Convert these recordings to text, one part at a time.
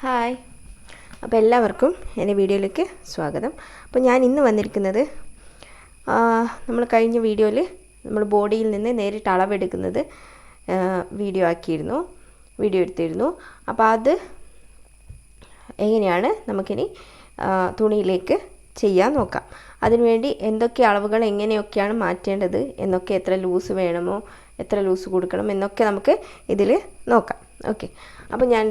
Hi, അപ്പോൾ എല്ലാവർക്കും എൻ്റെ വീഡിയോയിലേക്ക് സ്വാഗതം. അപ്പോൾ ഞാൻ ഇന്ന് വന്നിരിക്കുന്നത് നമ്മൾ കഴിഞ്ഞ വീഡിയോയിൽ നമ്മൾ ബോഡിയിൽ നിന്ന് നേരിട്ട് അളവെടുക്കുന്നത് വീഡിയോ എടുത്തിരുന്നു. അപ്പോൾ അത് എങ്ങനെയാണ് നമുക്കിനി തുണിയിലേക്ക് ചെയ്യാൻ നോക്കാം. അതിനുവേണ്ടി എന്തൊക്കെ അളവുകൾ എങ്ങനെയൊക്കെയാണ് മാറ്റേണ്ടത് എന്നൊക്കെ, എത്ര ലൂസ് വേണമോ, എത്ര ലൂസ് കൊടുക്കണം എന്നൊക്കെ നമുക്ക് ഇതിൽ നോക്കാം. ഓക്കെ, അപ്പോൾ ഞാൻ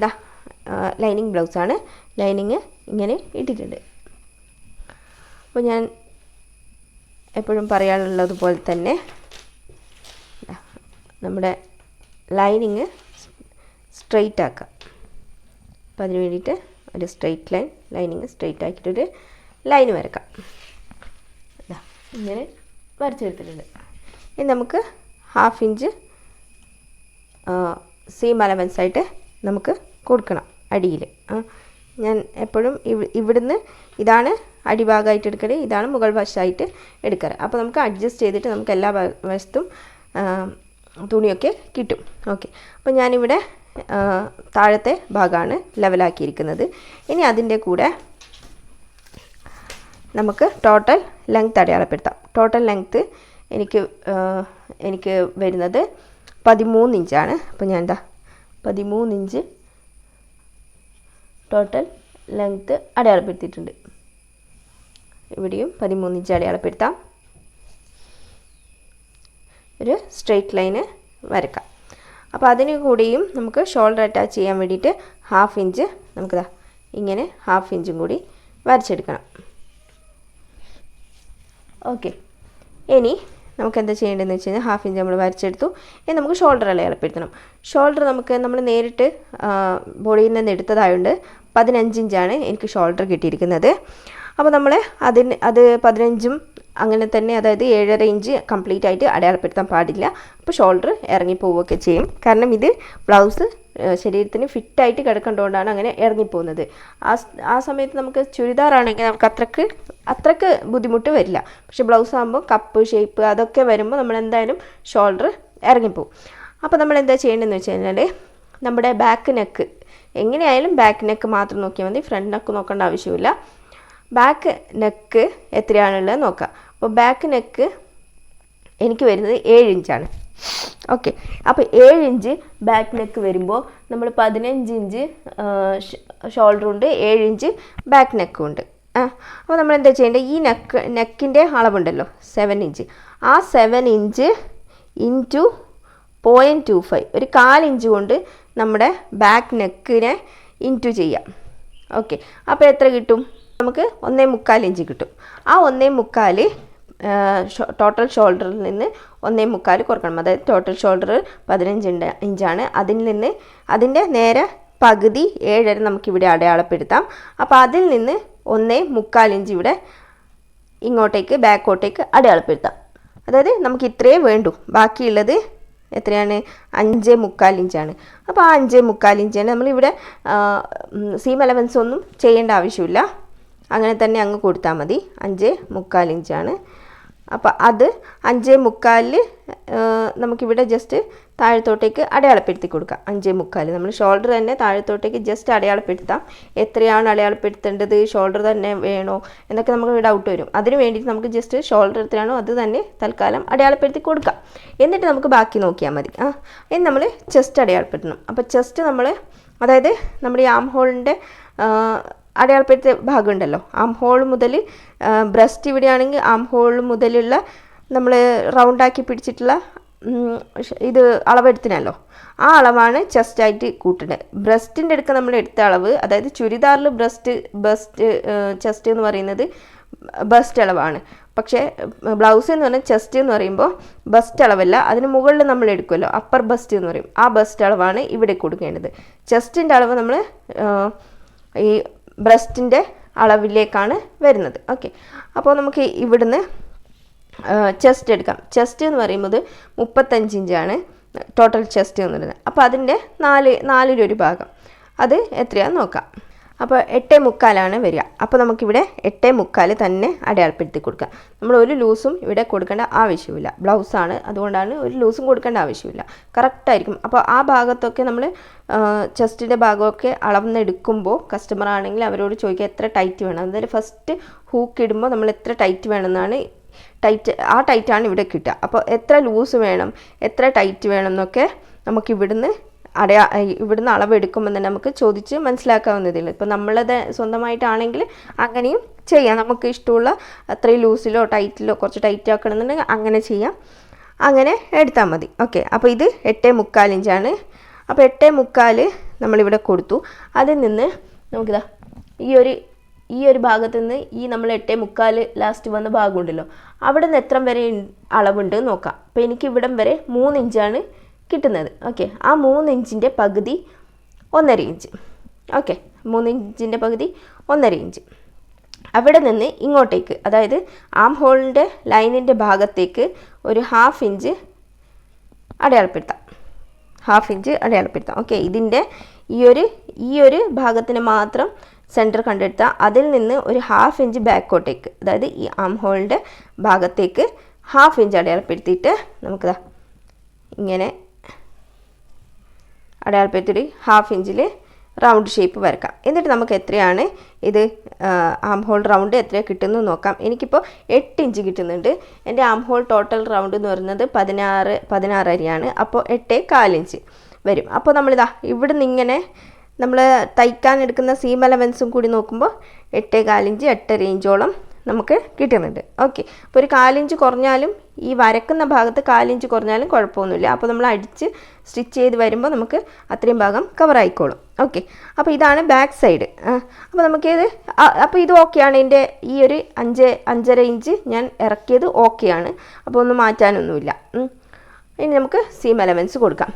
ലൈനിങ് ബ്ലൗസാണ്. ലൈനിങ് ഇങ്ങനെ ഇട്ടിട്ടുണ്ട്. അപ്പോൾ ഞാൻ എപ്പോഴും പറയാനുള്ളതുപോലെ തന്നെ നമ്മുടെ ലൈനിങ് സ്ട്രെയിറ്റ് ആക്കാം. അപ്പോൾ അതിന് വേണ്ടിയിട്ട് ഒരു സ്ട്രെയിറ്റ് ലൈനിങ് സ്ട്രെയിറ്റ് ആക്കിയിട്ടൊരു ലൈൻ വരക്കാം. ഇങ്ങനെ വരച്ചെടുത്തിട്ടുണ്ട്. ഇനി നമുക്ക് 1/2 ഇഞ്ച് സീം അലവൻസ് ആയിട്ട് നമുക്ക് കൊടുക്കണം അടിയിൽ. ഞാൻ എപ്പോഴും ഇവിടുന്ന് ഇതാണ് അടിഭാഗമായിട്ട് എടുക്കല്, ഇതാണ് മുകൾ വശമായിട്ട് എടുക്കാറ്. അപ്പോൾ നമുക്ക് അഡ്ജസ്റ്റ് ചെയ്തിട്ട് നമുക്ക് എല്ലാ വശത്തും തുണിയൊക്കെ കിട്ടും. ഓക്കെ, അപ്പോൾ ഞാനിവിടെ താഴത്തെ ഭാഗമാണ് ലെവലാക്കിയിരിക്കുന്നത്. ഇനി അതിൻ്റെ കൂടെ നമുക്ക് ടോട്ടൽ ലെങ്ത്ത് അടയാളപ്പെടുത്താം. ടോട്ടൽ ലെങ്ത്ത് എനിക്ക് വരുന്നത് 13 ഇഞ്ചാണ്. അപ്പോൾ ഞാൻ 13 ഇഞ്ച് ടോട്ടൽ ലെങ്ത്ത് അടയാളപ്പെടുത്തിയിട്ടുണ്ട്. ഇവിടെയും 13 ഇഞ്ച് അടയാളപ്പെടുത്താം. ഒരു സ്ട്രെയിറ്റ് ലൈന് വരക്കാം. അപ്പോൾ അതിന് കൂടിയും നമുക്ക് ഷോൾഡർ അറ്റാച്ച് ചെയ്യാൻ വേണ്ടിയിട്ട് 1/2 ഇഞ്ച് നമുക്ക് ഇങ്ങനെ 1/2 ഇഞ്ചും കൂടി വരച്ചെടുക്കണം. ഓക്കെ, ഇനി നമുക്ക് എന്താ ചെയ്യേണ്ടതെന്ന് വെച്ച് കഴിഞ്ഞാൽ 1/2 ഇഞ്ച് നമ്മൾ വരച്ചെടുത്തു. ഇനി നമുക്ക് ഷോൾഡർ അടയാളപ്പെടുത്തണം. ഷോൾഡർ നമ്മൾ നേരിട്ട് ബോഡിയിൽ നിന്ന് എടുത്തതായതുകൊണ്ട് 15 ഇഞ്ചാണ് എനിക്ക് ഷോൾഡർ കിട്ടിയിരിക്കുന്നത്. അപ്പോൾ നമ്മൾ അത് 15ഉം അങ്ങനെ തന്നെ, അതായത് 7.5 ഇഞ്ച് കംപ്ലീറ്റ് ആയിട്ട് അടയാളപ്പെടുത്താൻ പാടില്ല. അപ്പോൾ ഷോൾഡർ ഇറങ്ങിപ്പോവുകയൊക്കെ ചെയ്യും. കാരണം ഇത് ബ്ലൗസ് ശരീരത്തിന് ഫിറ്റായിട്ട് കിടക്കേണ്ടതുകൊണ്ടാണ് അങ്ങനെ ഇറങ്ങിപ്പോകുന്നത്. ആ സമയത്ത് നമുക്ക് ചുരിദാറാണെങ്കിൽ നമുക്ക് അത്രക്ക് ബുദ്ധിമുട്ട് വരില്ല. പക്ഷേ ബ്ലൗസ് ആകുമ്പോൾ കപ്പ് ഷേപ്പ് അതൊക്കെ വരുമ്പോൾ നമ്മൾ എന്തായാലും ഷോൾഡർ ഇറങ്ങിപ്പോവും. അപ്പോൾ നമ്മൾ എന്താ ചെയ്യേണ്ടതെന്ന് വെച്ച് കഴിഞ്ഞാൽ, നമ്മുടെ ബാക്ക് നെക്ക് എങ്ങനെയായാലും ബാക്ക് നെക്ക് മാത്രം നോക്കിയാൽ മതി, ഫ്രണ്ട് നെക്ക് നോക്കേണ്ട ആവശ്യമില്ല. ബാക്ക് നെക്ക് എത്രയാണുള്ളത് നോക്കാം. അപ്പോൾ ബാക്ക് നെക്ക് എനിക്ക് വരുന്നത് 7 ഇഞ്ചാണ്. ഓക്കെ, അപ്പോൾ 7 ഇഞ്ച് ബാക്ക് നെക്ക് വരുമ്പോൾ നമ്മൾ 15 ഇഞ്ച് ഷോൾഡറുണ്ട്, 7 ഇഞ്ച് ബാക്ക് നെക്കും ഉണ്ട്. അപ്പോൾ നമ്മൾ എന്താ ചെയ്യേണ്ടത്, ഈ നെക്കിൻ്റെ അളവുണ്ടല്ലോ 7 ഇഞ്ച്, ആ 7 ഇഞ്ച് ഇൻറ്റു 0.25, ഒരു 1/4 ഇഞ്ച് കൊണ്ട് നമ്മുടെ ബാക്ക് നെക്കിനെ ഇൻറ്റു ചെയ്യാം. ഓക്കെ, അപ്പോൾ എത്ര കിട്ടും? നമുക്ക് 1.25 ഇഞ്ച് കിട്ടും. ആ 1.25 ടോട്ടൽ ഷോൾഡറിൽ നിന്ന് 1.25 കുറക്കണം. അതായത് ടോട്ടൽ ഷോൾഡർ 15 ഇഞ്ചാണ്. അതിൽ നിന്ന് അതിൻ്റെ നേരെ പകുതി 7.5 നമുക്കിവിടെ അടയാളപ്പെടുത്താം. അപ്പോൾ അതിൽ നിന്ന് 1.25 ഇഞ്ച് ഇവിടെ ഇങ്ങോട്ടേക്ക് ബാക്കോട്ടേക്ക് അടയാളപ്പെടുത്താം. അതായത് നമുക്ക് ഇത്രയേ വേണ്ടൂ. ബാക്കിയുള്ളത് എത്രയാണ്? 5.25 ഇഞ്ചാണ്. അപ്പോൾ ആ 5.25 ഇഞ്ചാണ് നമ്മളിവിടെ സീം അലവൻസ് ഒന്നും ചെയ്യേണ്ട ആവശ്യമില്ല, അങ്ങനെ തന്നെ അങ്ങ് കൊടുത്താൽ മതി. 5.25 ഇഞ്ചാണ്. അപ്പോൾ അത് 5.25 നമുക്കിവിടെ ജസ്റ്റ് താഴത്തോട്ടേക്ക് അടയാളപ്പെടുത്തി കൊടുക്കാം. 5.25 നമ്മൾ ഷോൾഡർ തന്നെ താഴത്തോട്ടേക്ക് ജസ്റ്റ് അടയാളപ്പെടുത്താം. എത്രയാണ് അടയാളപ്പെടുത്തേണ്ടത്, ഷോൾഡർ തന്നെ വേണോ എന്നൊക്കെ നമുക്ക് ഡൗട്ട് വരും. അതിന് വേണ്ടിയിട്ട് നമുക്ക് ജസ്റ്റ് ഷോൾഡർ എത്രയാണോ അത് തന്നെ തൽക്കാലം അടയാളപ്പെടുത്തി കൊടുക്കാം. എന്നിട്ട് നമുക്ക് ബാക്കി നോക്കിയാൽ മതി. ഇനി നമ്മൾ ചെസ്റ്റ് അടയാളപ്പെടുത്തണം. അപ്പോൾ ചെസ്റ്റ് അതായത് നമ്മുടെ ഈ ആം ഹോളിൻ്റെ അടയാളപ്പെടുത്തിയ ഭാഗമുണ്ടല്ലോ, ആം ഹോൾ മുതൽ ബ്രസ്റ്റ് ഇവിടെയാണെങ്കിൽ ആം ഹോൾ മുതലുള്ള നമ്മൾ റൗണ്ടാക്കി പിടിച്ചിട്ടുള്ള ഇത് അളവെടുത്തിനല്ലോ, ആ അളവാണ് ചെസ്റ്റായിട്ട് കൂട്ടുന്നത്. ബ്രസ്റ്റിൻ്റെ അടുക്ക നമ്മൾ എടുത്ത അളവ്, അതായത് ചുരിദാറിൽ ചെസ്റ്റ് എന്ന് പറയുന്നത് ബസ്റ്റ് അളവാണ്. പക്ഷേ ബ്ലൗസ് എന്ന് പറഞ്ഞാൽ ചെസ്റ്റ് എന്ന് പറയുമ്പോൾ ബസ്റ്റ് അളവല്ല, അതിന് മുകളിൽ നമ്മൾ എടുക്കുമല്ലോ, അപ്പർ ബസ്റ്റ് എന്ന് പറയും, ആ ബസ്റ്റ് അളവാണ് ഇവിടെ കൊടുക്കേണ്ടത്. ചെസ്റ്റിൻ്റെ അളവ് നമ്മൾ ഈ ബ്രസ്റ്റിൻ്റെ അളവിലേക്കാണ് വരുന്നത്. ഓക്കെ, അപ്പോൾ നമുക്ക് ഇവിടുന്ന് ചെസ്റ്റ് എടുക്കാം. ചെസ്റ്റ് എന്ന് പറയുന്നത് 35 ഇഞ്ചാണ് ടോട്ടൽ ചെസ്റ്റ് എന്ന് പറയുന്നത്. അപ്പോൾ അതിൻ്റെ 4 ഭാഗം അത് എത്രയാണെന്ന് നോക്കാം. അപ്പോൾ 8.25 വരിക. അപ്പോൾ നമുക്കിവിടെ 8.25 തന്നെ അടയാളപ്പെടുത്തി കൊടുക്കാം. നമ്മൾ ഒരു ലൂസും ഇവിടെ കൊടുക്കേണ്ട ആവശ്യമില്ല. ബ്ലൗസാണ്, അതുകൊണ്ടാണ് ഒരു ലൂസും കൊടുക്കേണ്ട ആവശ്യമില്ല. കറക്റ്റായിരിക്കും. അപ്പോൾ ആ ഭാഗത്തൊക്കെ നമ്മൾ ചെസ്റ്റിൻ്റെ ഭാഗമൊക്കെ അളന്നെടുക്കുമ്പോൾ കസ്റ്റമർ ആണെങ്കിൽ അവരോട് ചോദിക്കുക എത്ര ടൈറ്റ് വേണം. അതായത് ഫസ്റ്റ് ഹൂക്ക് ഇടുമ്പോൾ നമ്മൾ എത്ര ടൈറ്റ് വേണമെന്നാണ് ആ ടൈറ്റാണ് ഇവിടെ കിട്ടുക. അപ്പോൾ എത്ര ലൂസ് വേണം, എത്ര ടൈറ്റ് വേണം എന്നൊക്കെ നമുക്ക് ഇവിടുന്ന് അളവെടുക്കുമ്പോൾ തന്നെ നമുക്ക് ചോദിച്ച് മനസ്സിലാക്കാവുന്നതില്ല. ഇപ്പോൾ നമ്മളത് സ്വന്തമായിട്ടാണെങ്കിൽ അങ്ങനെയും ചെയ്യാം. നമുക്ക് ഇഷ്ടമുള്ള അത്രയും ലൂസിലോ ടൈറ്റിലോ കുറച്ച് ടൈറ്റ് ആക്കണമെന്നുണ്ടെങ്കിൽ അങ്ങനെ ചെയ്യാം. അങ്ങനെ എടുത്താൽ മതി. ഓക്കെ, അപ്പോൾ ഇത് 8.25 ഇഞ്ചാണ്. അപ്പോൾ 8.25 നമ്മളിവിടെ കൊടുത്തു. അതിൽ നിന്ന് നമുക്കിതാ ഈ ഒരു ഭാഗത്തു നിന്ന് നമ്മൾ 8.25 ലാസ്റ്റ് വന്ന ഭാഗമുണ്ടല്ലോ, അവിടെ നിന്ന് എത്ര വരെ അളവുണ്ട് നോക്കാം. അപ്പോൾ എനിക്ക് ഇവിടം വരെ 3 ഇഞ്ചാണ് കിട്ടുന്നത്. ഓക്കെ, ആ 3 ഇഞ്ചിൻ്റെ പകുതി 1.5 ഇഞ്ച്. ഓക്കെ, 3 ഇഞ്ചിൻ്റെ പകുതി 1.5 ഇഞ്ച്. അവിടെ നിന്ന് ഇങ്ങോട്ടേക്ക്, അതായത് ആം ഹോളിൻ്റെ ലൈനിൻ്റെ ഭാഗത്തേക്ക് ഒരു 1/2 ഇഞ്ച് അടയാളപ്പെടുത്താം. 1/2 ഇഞ്ച് അടയാളപ്പെടുത്താം. ഓക്കെ, ഇതിൻ്റെ ഈ ഒരു ഭാഗത്തിന് മാത്രം സെൻറ്റർ കണ്ടെടുത്താൽ അതിൽ നിന്ന് ഒരു 1/2 ഇഞ്ച് ബാക്കോട്ടേക്ക്, അതായത് ഈ ആം ഹോളിൻ്റെ ഭാഗത്തേക്ക് 1/2 ഇഞ്ച് അടയാളപ്പെടുത്തിയിട്ട് നമുക്കിതാ ഇങ്ങനെ അടയാളപ്പെടുത്തിയിട്ട് 1/2 ഇഞ്ചിൽ റൗണ്ട് ഷേപ്പ് വരക്കാം. എന്നിട്ട് നമുക്ക് എത്രയാണ് ഇത് ആം ഹോൾ റൗണ്ട് എത്രയാണ് കിട്ടുന്നത് നോക്കാം. എനിക്കിപ്പോൾ 8 ഇഞ്ച് കിട്ടുന്നുണ്ട്. എൻ്റെ ആം ഹോൾ ടോട്ടൽ റൗണ്ട് എന്ന് പറയുന്നത് 16 അരിയാണ്. അപ്പോൾ 8.25 ഇഞ്ച് വരും. അപ്പോൾ നമ്മളിതാ ഇവിടുന്ന് ഇങ്ങനെ നമ്മൾ തയ്ക്കാൻ എടുക്കുന്ന സീം അലവൻസും കൂടി നോക്കുമ്പോൾ 8.25 ഇഞ്ച് 8.5 ഇഞ്ചോളം നമുക്ക് കിട്ടുന്നുണ്ട്. ഓക്കെ, അപ്പോൾ ഒരു 1/4 ഇഞ്ച് കുറഞ്ഞാലും ഈ വരക്കുന്ന ഭാഗത്ത് 1/4 ഇഞ്ച് കുറഞ്ഞാലും കുഴപ്പമൊന്നുമില്ല. അപ്പോൾ നമ്മൾ അടിച്ച് സ്റ്റിച്ച് ചെയ്ത് വരുമ്പോൾ നമുക്ക് അത്രയും ഭാഗം കവർ ആയിക്കോളും. ഓക്കെ, അപ്പോൾ ഇതാണ് ബാക്ക് സൈഡ്. അപ്പോൾ നമുക്കിത് അപ്പോൾ ഇത് ഓക്കെയാണ്. എൻ്റെ ഈ ഒരു 5.5 ഇഞ്ച് ഞാൻ ഇറക്കിയത് ഓക്കെയാണ്. അപ്പോൾ ഒന്നും മാറ്റാനൊന്നുമില്ല. ഇനി നമുക്ക് സീം അലവൻസ് കൊടുക്കാം.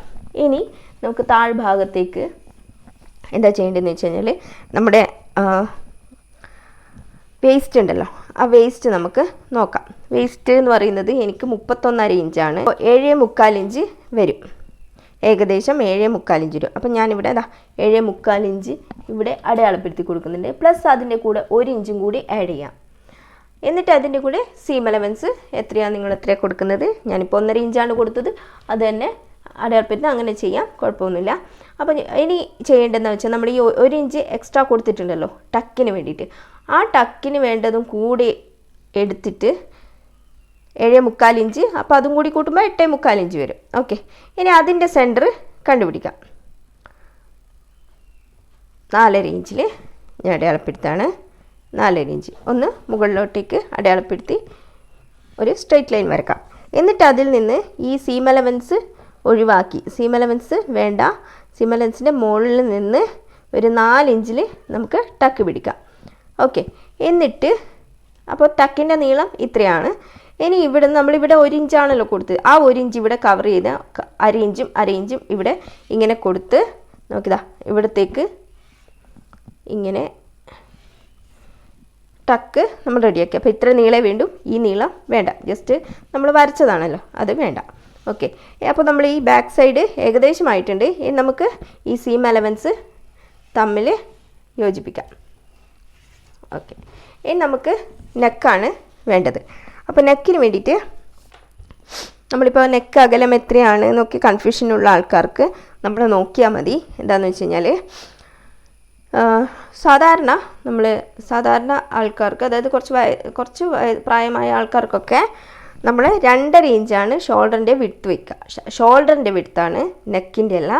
ഇനി നമുക്ക് താഴ്ഭാഗത്തേക്ക് എന്താ ചെയ്യേണ്ടതെന്ന് വെച്ച് കഴിഞ്ഞാൽ നമ്മുടെ വേസ്റ്റ് ഉണ്ടല്ലോ, ആ വേസ്റ്റ് നമുക്ക് നോക്കാം. വേസ്റ്റ് എന്ന് പറയുന്നത് എനിക്ക് 31.5 ഇഞ്ചാണ്. 7.25 ഇഞ്ച് വരും, ഏകദേശം 7.25 ഇഞ്ച് വരും. അപ്പം ഞാനിവിടെ 7.25 ഇഞ്ച് ഇവിടെ അടയാളപ്പെടുത്തി കൊടുക്കുന്നുണ്ട്. പ്ലസ് അതിൻ്റെ കൂടെ 1 ഇഞ്ചും കൂടി ആഡ് ചെയ്യാം. എന്നിട്ട് അതിൻ്റെ കൂടെ സീം അലവൻസ് എത്രയാണ് നിങ്ങൾ എത്രയാണ് കൊടുക്കുന്നത്. ഞാനിപ്പോൾ 1.5 ഇഞ്ചാണ് കൊടുത്തത്. അത് തന്നെ അടയാളപ്പെടുത്തി അങ്ങനെ ചെയ്യാം, കുഴപ്പമൊന്നുമില്ല. അപ്പോൾ ഇനി ചെയ്യേണ്ടതെന്ന് വെച്ചാൽ നമ്മൾ ഈ 1 ഇഞ്ച് എക്സ്ട്രാ കൊടുത്തിട്ടുണ്ടല്ലോ ടക്കിന് വേണ്ടിയിട്ട്, ആ ടക്കിന് വേണ്ടതും കൂടി എടുത്തിട്ട് 7.25 ഇഞ്ച്, അപ്പോൾ അതും കൂടി കൂട്ടുമ്പോൾ 8.25 ഇഞ്ച് വരും. ഓക്കെ, ഇനി അതിൻ്റെ സെൻറ്റർ കണ്ടുപിടിക്കാം. 4.5 ഇഞ്ചിൽ ഞാൻ അടയാളപ്പെടുത്താണ്. 4.5 ഇഞ്ച് ഒന്ന് മുകളിലോട്ടേക്ക് അടയാളപ്പെടുത്തി ഒരു സ്ട്രെയിറ്റ് ലൈൻ വരക്കാം. എന്നിട്ട് അതിൽ നിന്ന് ഈ സീം അലവൻസ് ഒഴിവാക്കി, സീം അലവൻസ് വേണ്ട, സീം അലവൻസിൻ്റെ മുകളിൽ നിന്ന് ഒരു 4 ഇഞ്ചിൽ നമുക്ക് ടക്ക് പിടിക്കാം. ഓക്കെ, എന്നിട്ട് അപ്പോൾ ടക്കിൻ്റെ നീളം ഇത്രയാണ്. ഇനി ഇവിടെ നമ്മളിവിടെ 1 ഇഞ്ചാണല്ലോ കൊടുത്തത്, ആ 1 ഇഞ്ച് ഇവിടെ കവർ ചെയ്ത് 1/2 ഇഞ്ചും ഇവിടെ ഇങ്ങനെ കൊടുത്ത് നോക്കിതാ ഇവിടത്തേക്ക് ഇങ്ങനെ ടക്ക് നമ്മൾ റെഡിയാക്കി. അപ്പോൾ ഇത്ര നീളേ വേണ്ടു, ഈ നീളം വേണ്ട, ജസ്റ്റ് നമ്മൾ വരച്ചതാണല്ലോ അത് വേണ്ട. ഓക്കെ, അപ്പോൾ നമ്മൾ ഈ ബാക്ക് സൈഡ് ഏകദേശമായിട്ടുണ്ട്. ഇനി നമുക്ക് ഈ സീം അലവൻസ് തമ്മിൽ യോജിപ്പിക്കാം. ഓക്കെ, ഇനി നമുക്ക് നെക്കാണ് വേണ്ടത്. അപ്പോൾ നെക്കിന് വേണ്ടിയിട്ട് നമ്മളിപ്പോൾ നെക്ക് അകലം എത്രയാണ് എന്നൊക്കെ കൺഫ്യൂഷനുള്ള ആൾക്കാർക്ക് നമ്മൾ നോക്കിയാൽ മതി. എന്താണെന്ന് വെച്ച് കഴിഞ്ഞാൽ സാധാരണ ആൾക്കാർക്ക്, അതായത് കുറച്ച് പ്രായമായ ആൾക്കാർക്കൊക്കെ നമ്മൾ 2.5 ഇഞ്ചാണ് ഷോൾഡറിൻ്റെ വിഡ്ത്ത് വയ്ക്കുക. ഷോൾഡറിൻ്റെ വിഡ്ത്താണ്, നെക്കിൻ്റെ അല്ല.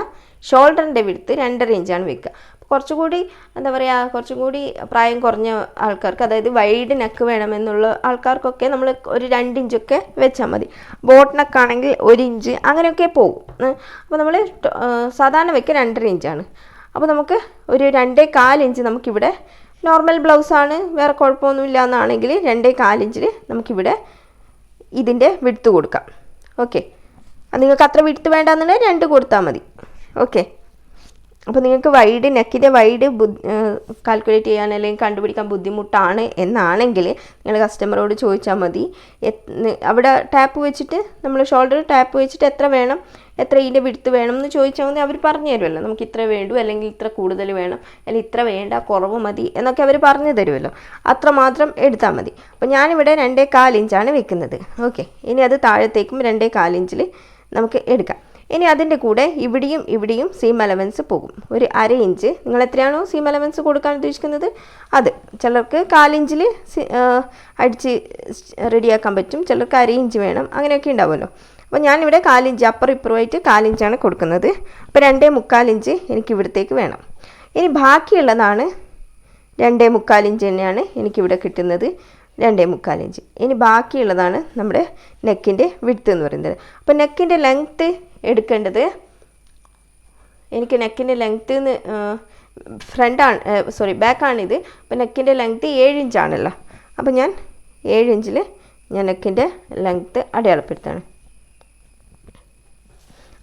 ഷോൾഡറിൻ്റെ വിഡ്ത്ത് 2.5 ഇഞ്ചാണ് വയ്ക്കുക. കുറച്ചുകൂടി എന്താ പറയുക, കുറച്ചും കൂടി പ്രായം കുറഞ്ഞ ആൾക്കാർക്ക്, അതായത് വൈഡ് നെക്ക് വേണമെന്നുള്ള ആൾക്കാർക്കൊക്കെ നമ്മൾ ഒരു 2 ഇഞ്ചൊക്കെ വെച്ചാൽ മതി. ബോട്ട് നെക്കാണെങ്കിൽ 1 ഇഞ്ച് അങ്ങനെയൊക്കെ പോകും. അപ്പോൾ നമ്മൾ സാധാരണ വയ്ക്കുക 2.5 ഇഞ്ചാണ്. അപ്പോൾ നമുക്ക് ഒരു 2.25 ഇഞ്ച് നമുക്കിവിടെ നോർമൽ ബ്ലൗസാണ്, വേറെ കുഴപ്പമൊന്നുമില്ല എന്നാണെങ്കിൽ 2.25 ഇഞ്ചിൽ നമുക്കിവിടെ ഇതിൻ്റെ വിഡ്ത്ത് കൊടുക്കാം. ഓക്കെ, നിങ്ങൾക്ക് അത്ര വിഡ്ത്ത് വേണ്ടെന്നുണ്ടെങ്കിൽ 2 കൊടുത്താൽ മതി. ഓക്കെ, അപ്പോൾ നിങ്ങൾക്ക് നെക്കിൻ്റെ വൈഡ് കാൽക്കുലേറ്റ് ചെയ്യാൻ അല്ലെങ്കിൽ കണ്ടുപിടിക്കാൻ ബുദ്ധിമുട്ടാണ് എന്നാണെങ്കിൽ നിങ്ങൾ കസ്റ്റമറോട് ചോദിച്ചാൽ മതി. അവിടെ ടാപ്പ് വെച്ചിട്ട് നമ്മൾ ഷോൾഡർ ടാപ്പ് വെച്ചിട്ട് എത്ര ഇതിൻ്റെ വിടുത്ത് വേണം എന്ന് ചോദിച്ചാൽ മതി. അവർ പറഞ്ഞു തരുമല്ലോ, നമുക്ക് ഇത്ര വേണ്ടു, അല്ലെങ്കിൽ ഇത്ര കൂടുതൽ വേണം, അല്ലെങ്കിൽ ഇത്ര വേണ്ട, കുറവ് മതി എന്നൊക്കെ അവർ പറഞ്ഞു തരുമല്ലോ. അത്ര മാത്രം എടുത്താൽ മതി. അപ്പോൾ ഞാനിവിടെ 2.25 ഇഞ്ചാണ് വെക്കുന്നത്. ഓക്കെ, ഇനി അത് താഴത്തേക്കും 2.25 ഇഞ്ചിൽ നമുക്ക് എടുക്കാം. ഇനി അതിൻ്റെ കൂടെ ഇവിടെയും സീം അലവൻസ് പോകും. ഒരു 1/2 ഇഞ്ച്, നിങ്ങൾ എത്രയാണോ സീം അലവൻസ് കൊടുക്കാൻ ഉദ്ദേശിക്കുന്നത് അത്. ചിലർക്ക് 1/4 ഇഞ്ചിൽ അടിച്ച് റെഡിയാക്കാൻ പറ്റും, ചിലർക്ക് 1/2 ഇഞ്ച് വേണം, അങ്ങനെയൊക്കെ ഉണ്ടാവുമല്ലോ. അപ്പോൾ ഞാനിവിടെ 1/4 ഇഞ്ച് അപ്പുറം ഇപ്പുറമായിട്ട് 1/4 ഇഞ്ചാണ് കൊടുക്കുന്നത്. അപ്പോൾ 2.25 ഇഞ്ച് എനിക്ക് ഇവിടത്തേക്ക് വേണം. ഇനി ബാക്കിയുള്ളതാണ് 2.25 ഇഞ്ച് തന്നെയാണ് എനിക്കിവിടെ കിട്ടുന്നത്, 2.25 ഇഞ്ച്. ഇനി ബാക്കിയുള്ളതാണ് നമ്മുടെ നെക്കിൻ്റെ വിഡ്ത്ത് എന്ന് പറയുന്നത്. അപ്പോൾ നെക്കിൻ്റെ ലെങ്ത്ത് എടുക്കേണ്ടത്, എനിക്ക് നെക്കിൻ്റെ ലെങ്ത്ത് ബാക്കാണിത്. അപ്പോൾ നെക്കിൻ്റെ ലെങ്ത്ത് 7 ഇഞ്ചാണല്ലോ. അപ്പോൾ ഞാൻ 7 ഇഞ്ചിൽ ഞാൻ നെക്കിൻ്റെ ലെങ്ത്ത് അടയാളപ്പെടുത്താണ്.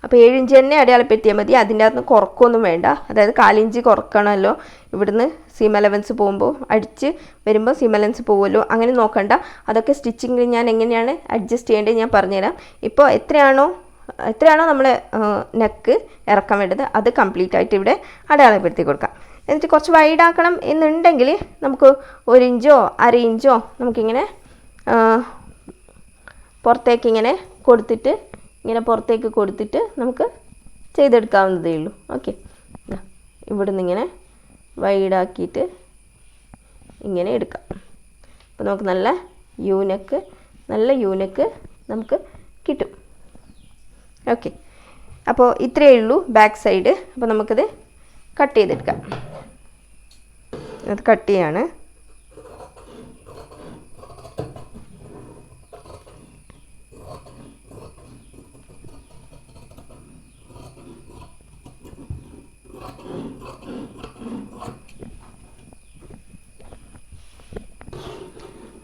അപ്പോൾ 7 ഇഞ്ച് തന്നെ അടയാളപ്പെടുത്തിയാൽ മതി, അതിൻ്റെ അകത്ത് കുറക്കൊന്നും വേണ്ട. അതായത് 1/4 ഇഞ്ച് കുറക്കണമല്ലോ, ഇവിടുന്ന് സീം അലവൻസ് പോകുമ്പോൾ അടിച്ച് വരുമ്പോൾ സീം അലവൻസ് പോകുമല്ലോ, അങ്ങനെ നോക്കണ്ട. അതൊക്കെ സ്റ്റിച്ചിങ്ങിൽ ഞാൻ എങ്ങനെയാണ് അഡ്ജസ്റ്റ് ചെയ്യേണ്ടത് ഞാൻ പറഞ്ഞുതരാം. ഇപ്പോൾ എത്രയാണോ നമ്മൾ നെക്ക് ഇറക്കാൻ വേണ്ടത് അത് കംപ്ലീറ്റ് ആയിട്ട് ഇവിടെ അടയാളപ്പെടുത്തി കൊടുക്കാം. എന്നിട്ട് കുറച്ച് വൈഡാക്കണം എന്നുണ്ടെങ്കിൽ നമുക്ക് 1 ഇഞ്ചോ 1/2 ഇഞ്ചോ നമുക്കിങ്ങനെ പുറത്തേക്ക് കൊടുത്തിട്ട് നമുക്ക് ചെയ്തെടുക്കാവുന്നതേ ഉള്ളൂ. ഓക്കെ, ഇവിടുന്ന് ഇങ്ങനെ വൈഡാക്കിയിട്ട് ഇങ്ങനെ എടുക്കാം. അപ്പോൾ നമുക്ക് നല്ല യൂനെക്ക് നമുക്ക് കിട്ടും. ഓക്കെ, അപ്പോൾ ഇത്രയേ ഉള്ളൂ ബാക്ക് സൈഡ്. അപ്പോൾ നമുക്കത് കട്ട് ചെയ്തെടുക്കാം. അത് കട്ട് ചെയ്യാണ്.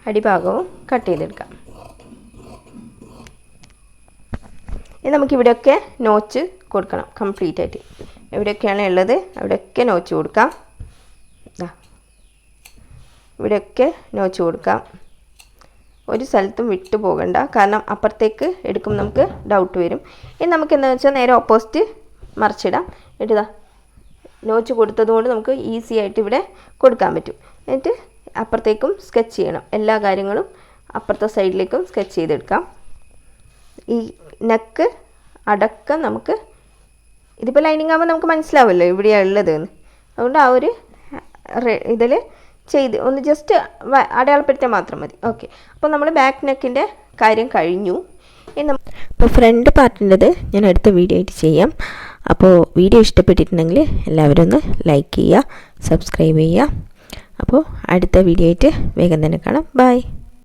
അടിഭാഗവും കട്ട് ചെയ്തെടുക്കാം. ഇനി നമുക്കിവിടെയൊക്കെ നോച്ച് കൊടുക്കണം കംപ്ലീറ്റ് ആയിട്ട്. എവിടെയൊക്കെയാണ് ഉള്ളത് അവിടെയൊക്കെ നോച്ച് കൊടുക്കാം. ഇവിടെയൊക്കെ നോച്ച് കൊടുക്കാം. ഒരു സ്ഥലത്തും വിട്ടു പോകണ്ട, കാരണം അപ്പുറത്തേക്ക് എടുക്കുമ്പോൾ നമുക്ക് ഡൗട്ട് വരും. ഇനി നമുക്ക് എന്താണെന്ന് വെച്ചാൽ നേരെ ഓപ്പോസിറ്റ് മറിച്ചിടാം. എന്നിട്ട് നോച്ച് കൊടുത്തത് കൊണ്ട് നമുക്ക് ഈസി ആയിട്ട് ഇവിടെ കൊടുക്കാൻ പറ്റും. എന്നിട്ട് അപ്പുറത്തേക്കും സ്കെച്ച് ചെയ്യണം. എല്ലാ കാര്യങ്ങളും അപ്പുറത്തെ സൈഡിലേക്കും സ്കെച്ച് ചെയ്തെടുക്കാം. ഈ നെക്ക് അടക്കം നമുക്ക് ഇതിപ്പോൾ ലൈനിങ് ആകുമ്പോൾ നമുക്ക് മനസ്സിലാവുമല്ലോ ഇവിടെയാണ് ഉള്ളതെന്ന്. അതുകൊണ്ട് ആ ഒരു ഇതിൽ ഒന്ന് ജസ്റ്റ് അടയാളപ്പെടുത്തിയാൽ മാത്രം മതി. ഓക്കെ, അപ്പോൾ നമ്മൾ ബാക്ക് നെക്കിൻ്റെ കാര്യം കഴിഞ്ഞു. അപ്പോൾ ഫ്രണ്ട് പാർട്ടിൻ്റെത് ഞാൻ അടുത്ത വീഡിയോ ആയിട്ട് ചെയ്യാം. അപ്പോൾ വീഡിയോ ഇഷ്ടപ്പെട്ടിട്ടുണ്ടെങ്കിൽ എല്ലാവരും ഒന്ന് ലൈക്ക് ചെയ്യുക, സബ്സ്ക്രൈബ് ചെയ്യുക. അപ്പോൾ അടുത്ത വീഡിയോ ആയിട്ട് വേഗം തന്നെ കാണാം. ബൈ.